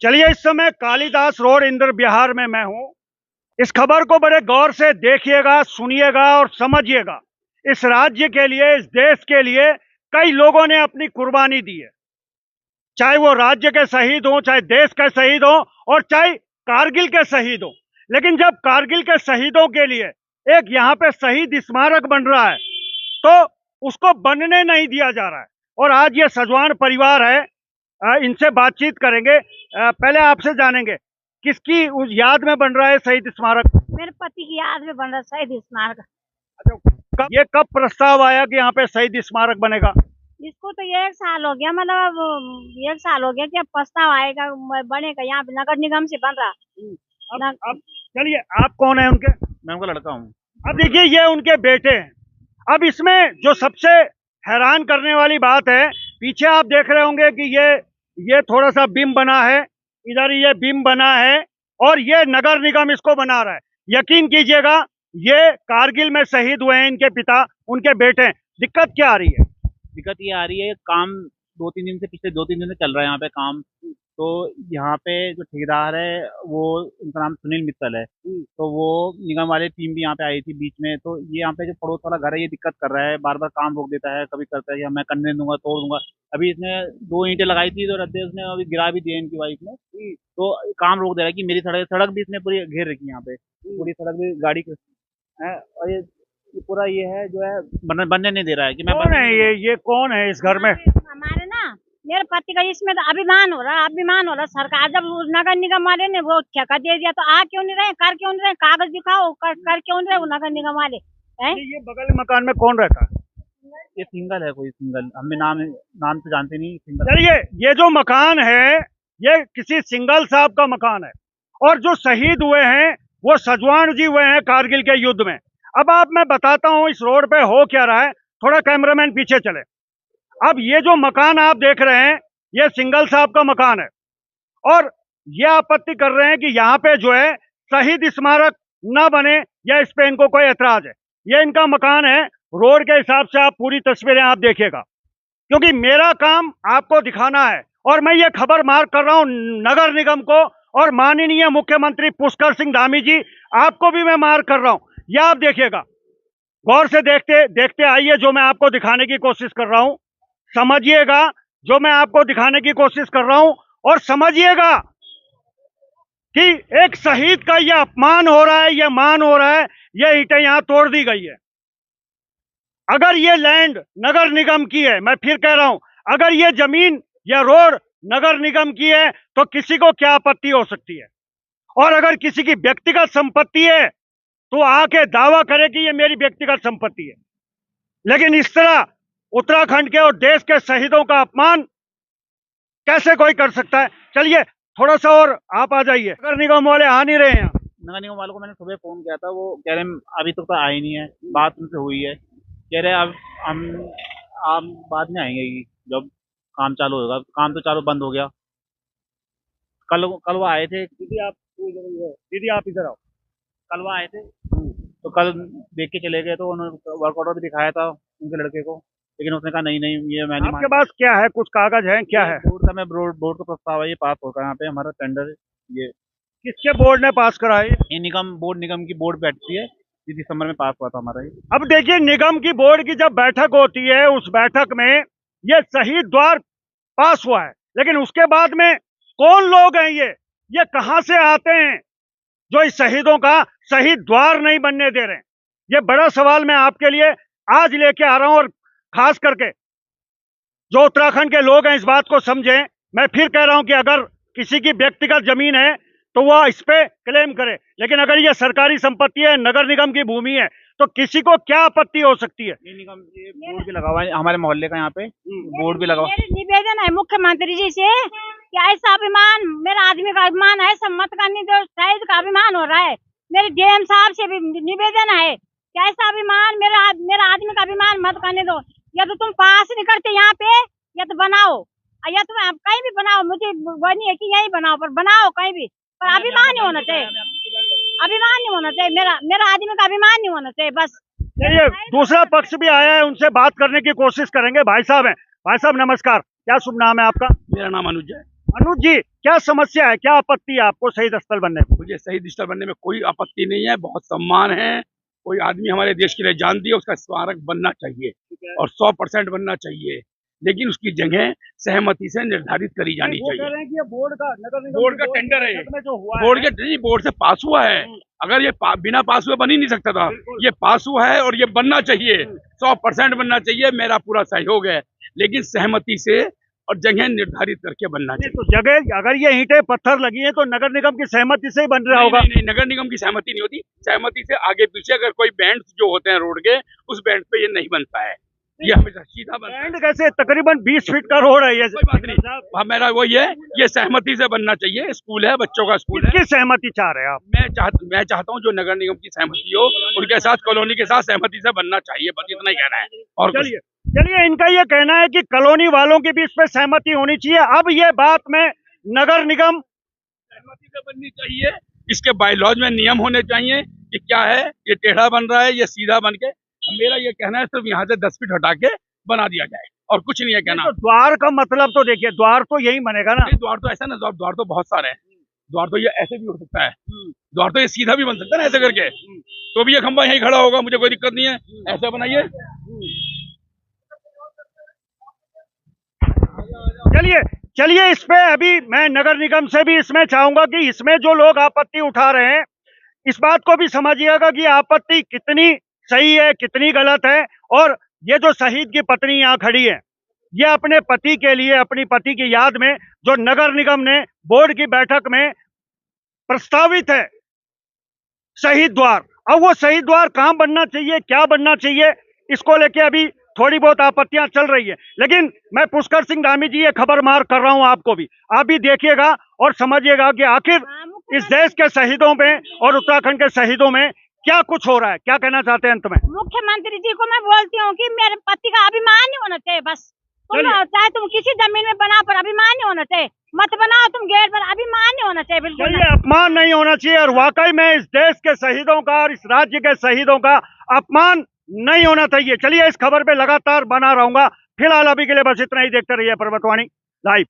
चलिए, इस समय कालिदास रोड इंदौर बिहार में मैं हूं। इस खबर को बड़े गौर से देखिएगा, सुनिएगा और समझिएगा। इस राज्य के लिए, इस देश के लिए कई लोगों ने अपनी कुर्बानी दी है, चाहे वो राज्य के शहीद हों, चाहे देश के शहीद हों और चाहे कारगिल के शहीद हों। लेकिन जब कारगिल के शहीदों के लिए एक यहाँ पे शहीद स्मारक बन रहा है तो उसको बनने नहीं दिया जा रहा है। और आज ये सजवान परिवार है, इनसे बातचीत करेंगे। पहले आपसे जानेंगे किसकी उस याद में बन रहा है शहीद स्मारक? मेरे पति की याद में बन रहा शहीद स्मारक। अच्छा, ये कब प्रस्ताव आया कि यहाँ पे शहीद स्मारक बनेगा? इसको तो 1 साल हो गया, मतलब 1 साल हो गया कि अब प्रस्ताव आएगा, बनेगा। यहाँ पे नगर निगम से बन रहा। अब चलिए, आप कौन है उनके? मैं उनका लड़का हूँ। अब देखिए, ये उनके बेटे हैं। अब इसमें जो सबसे हैरान करने वाली बात है, पीछे आप देख रहे होंगे कि ये थोड़ा सा बीम बना है, इधर ये बीम बना है और ये नगर निगम इसको बना रहा है। यकीन कीजिएगा, ये कारगिल में शहीद हुए हैं इनके पिता, उनके बेटे। दिक्कत क्या आ रही है? दिक्कत ये आ रही है, काम पिछले 2-3 दिन से चल रहा है यहाँ पे काम। तो यहाँ पे जो ठेकेदार है वो, उनका नाम सुनील मित्तल है। तो वो निगम वाले टीम भी यहाँ पे आई थी बीच में। तो ये यहाँ पे जो पड़ोस वाला घर है ये दिक्कत कर रहा है, बार बार काम रोक देता है। कभी करता है कि मैं करने दूंगा, तोड़ दूंगा। अभी इसने 2 ईंटें लगाई थी तो रद्दे उसने अभी गिरा भी दिए इनकी वाइफ ने। तो काम रोक दे रहा है कि मेरी सड़क भी इसने पूरी घेर रखी है यहाँ पे। पूरी सड़क भी गाड़ी है। और ये पूरा ये है जो है बनने नहीं दे रहा है कि मैं कौन है ये कौन है इस घर में? हमारे ना, मेरे पति का इसमें तो अभिमान हो रहा। सरकार जब नगर निगम वाले ने वो ठेका दे दिया तो आ क्यों नहीं रहे, कर क्यों नहीं रहे? कागज दिखाओ, कर क्यों नहीं रहे वो नगर निगम वाले हैं? ये बगल मकान में कौन रहता है? ये सिंगल है, कोई सिंगल। हमें नाम तो जानते नहीं, सिंगल। चलिए, ये जो मकान है ये किसी सिंगल साहब का मकान है और जो शहीद हुए हैं वो सजवान जी हुए हैं कारगिल के युद्ध में। अब आप, मैं बताता हूँ इस रोड पे हो क्या रहा है। थोड़ा कैमरामैन पीछे चले। अब ये जो मकान आप देख रहे हैं ये सिंगल साहब का मकान है और ये आपत्ति कर रहे हैं कि यहाँ पे जो है शहीद स्मारक न बने या इस पे इनको कोई ऐतराज है। ये इनका मकान है। रोड के हिसाब से आप पूरी तस्वीरें आप देखिएगा, क्योंकि मेरा काम आपको दिखाना है और मैं ये खबर मार्क कर रहा हूँ नगर निगम को और माननीय मुख्यमंत्री पुष्कर सिंह धामी जी, आपको भी मैं मार्क कर रहा हूँ। ये आप देखिएगा, गौर से देखते देखते आइए जो मैं आपको दिखाने की कोशिश कर रहा हूँ। समझिएगा जो मैं आपको दिखाने की कोशिश कर रहा हूं और समझिएगा कि एक शहीद का यह अपमान हो रहा है, यह मान हो रहा है। यह ईंटें यहां तोड़ दी गई है। अगर ये लैंड नगर निगम की है, मैं फिर कह रहा हूं, अगर ये जमीन या रोड नगर निगम की है तो किसी को क्या आपत्ति हो सकती है? और अगर किसी की व्यक्तिगत संपत्ति है तो आके दावा करे कि ये मेरी व्यक्तिगत संपत्ति है। लेकिन इस तरह उत्तराखंड के और देश के शहीदों का अपमान कैसे कोई कर सकता है? चलिए, थोड़ा सा और आप आ जाइए। नगर निगम वाले आ नहीं रहे हैं। नगर निगम वालों को मैंने सुबह फोन किया था, वो कह रहे हैं अभी तक तो आए नहीं है। बात उनसे हुई है, कह रहे अब हम बाद में आएंगे जब काम चालू होगा। काम तो चालू बंद हो गया। कल वो आए थे। दीदी आप इधर आओ। कल वो आए थे तो कल देख के चले गए। तो उन्होंने वर्क ऑर्डर भी दिखाया था उनके लड़के को, लेकिन उसने कहा नहीं ये मैं नहीं। आपके पास क्या है? कुछ कागज है? क्या है? बोर्ड का प्रस्ताव है, ये पास होगा यहाँ पे। हमारा टेंडर ये किसके बोर्ड ने पास करा है? ये निगम की बोर्ड बैठती है, दिसंबर में पास हुआ था हमारा ये। अब देखिए, निगम की बोर्ड की जब बैठक होती है, उस बैठक में ये शहीद द्वार पास हुआ है, लेकिन उसके बाद में कौन लोग हैं ये कहां से आते हैं जो इस शहीदों का शहीद द्वार नहीं बनने दे रहे हैं? ये बड़ा सवाल मैं आपके लिए आज लेके आ रहा हूं और खास करके जो उत्तराखंड के लोग हैं इस बात को समझें। मैं फिर कह रहा हूं कि अगर किसी की व्यक्तिगत जमीन है तो वह इस पे क्लेम करे, लेकिन अगर ये सरकारी संपत्ति है, नगर निगम की भूमि है, तो किसी को क्या आपत्ति हो सकती है? ये बोर्ड भी लगा हुआ है हमारे मोहल्ले का, यहाँ पे बोर्ड भी लगा हुआ है। निवेदन है मुख्यमंत्री जी से कि ऐसा अभिमान, मेरा आदमी का अभिमान है, सब मत करने दो। शहीद का अभिमान हो रहा है। मेरे डीएम साहब से भी निवेदन है कि ऐसा अभिमान, मेरा आदमी का अभिमान मत करने दो। या तो तुम पास नहीं करते यहाँ पे, या तो बनाओ, या तुम कहीं भी बनाओ। मुझे वो नहीं है कि यही बनाओ, पर बनाओ कहीं भी, पर अभिमान नहीं होना चाहिए। अभिमान नहीं होना चाहिए, मेरा आदमी का अभिमान नहीं होना चाहिए बस। चलिए, दूसरा पक्ष भी आया है, उनसे बात करने की कोशिश करेंगे। भाई साहब हैं। भाई साहब नमस्कार, क्या शुभ नाम है आपका? मेरा नाम अनुज है। अनुज जी, क्या समस्या है, क्या आपत्ति है आपको शहीद स्थल बनने में? मुझे शहीद स्थल बनने में कोई आपत्ति नहीं है, बहुत सम्मान है। कोई आदमी हमारे देश के लिए जान दिया, उसका स्मारक बनना चाहिए और 100% बनना चाहिए, लेकिन उसकी जगह सहमति से निर्धारित करी जानी वो कह चाहिए। रहे हैं कि ये बोर्ड का नगर निगम बोर्ड की का टेंडर है ये। में जो हुआ बोर्ड है, के नहीं, बोर्ड से पास हुआ है। अगर ये बिना पास हुए बन ही नहीं सकता था, ये पास हुआ है और ये बनना चाहिए, 100% बनना चाहिए। मेरा पूरा सहयोग है, लेकिन सहमति से और जगह निर्धारित करके बनना नहीं, चाहिए। तो जगह अगर ये ईंटें पत्थर लगी हैं तो नगर निगम की सहमति से ही बन रहा होगा। नहीं, नगर निगम की सहमति नहीं होती। सहमति से आगे पीछे अगर कोई बैंड जो होते हैं रोड के, उस बैंड पे ये नहीं बनता है, ये हमेशा सीधा बनता है। बैंड कैसे, तकरीबन 20 फीट का रोड है ये। कोई बात नहीं, वहाँ मेरा वही है, ये सहमति से बनना चाहिए। स्कूल है, बच्चों का स्कूल है। किसकी सहमति चाह रहे हैं आप? मैं चाहता हूँ जो नगर निगम की सहमति हो, उनके साथ कॉलोनी के साथ सहमति से बनना चाहिए, बस इतना ही कहना है। और कुछ चलिए चलिए, इनका ये कहना है कि कॉलोनी वालों की भी इस पे सहमति होनी चाहिए। अब ये बात में नगर निगम सहमति से बननी चाहिए। इसके बायलॉज में नियम होने चाहिए कि क्या है, ये टेढ़ा बन रहा है, ये सीधा बन के। मेरा ये कहना है सिर्फ यहाँ से 10 फीट हटा के बना दिया जाए, और कुछ नहीं है कहना। तो द्वार का मतलब तो देखिए, द्वार तो यही बनेगा ना। नहीं, द्वार तो ऐसा ना, द्वार तो बहुत सारे हैं। द्वार तो ये ऐसे भी हो सकता है, द्वार तो ये सीधा भी बन सकता है ना, ऐसे करके। तो भी ये खंबा यहीं खड़ा होगा, मुझे कोई दिक्कत नहीं है। ऐसे बनाइए। चलिए चलिए, इस पे अभी मैं नगर निगम से भी इसमें चाहूंगा कि इसमें जो लोग आपत्ति उठा रहे हैं, इस बात को भी समझिएगा कि आपत्ति कितनी सही है, कितनी गलत है। और ये जो शहीद की पत्नी यहाँ खड़ी है, ये अपने पति के लिए, अपनी पति की याद में जो नगर निगम ने बोर्ड की बैठक में प्रस्तावित है शहीद द्वार, अब वो शहीद द्वार कहाँ बनना चाहिए, क्या बनना चाहिए, इसको लेके अभी थोड़ी बहुत आपत्तियां चल रही है। लेकिन मैं पुष्कर सिंह धामी जी ये खबर मार कर रहा हूं आपको भी, आप भी देखिएगा और समझिएगा कि आखिर इस देश के शहीदों में और उत्तराखंड के शहीदों में क्या कुछ हो रहा है। क्या कहना चाहते हैं अंत में? मुख्यमंत्री जी को मैं बोलती हूँ कि मेरे पति का अभिमान नहीं होना चाहिए, बस चाहे तुम किसी जमीन में बना, पर अभिमान नहीं होना चाहिए। मत बनाओ तुम गेट पर, अभिमान नहीं होना चाहिए, बिल्कुल चलिए, अपमान नहीं होना चाहिए। और वाकई में इस देश के शहीदों का और इस राज्य के शहीदों का अपमान नहीं होना चाहिए। चलिए, इस खबर पे लगातार बना रहूंगा। फिलहाल अभी के लिए बस इतना ही। देखते रहिए पर्वतवाणी लाइव।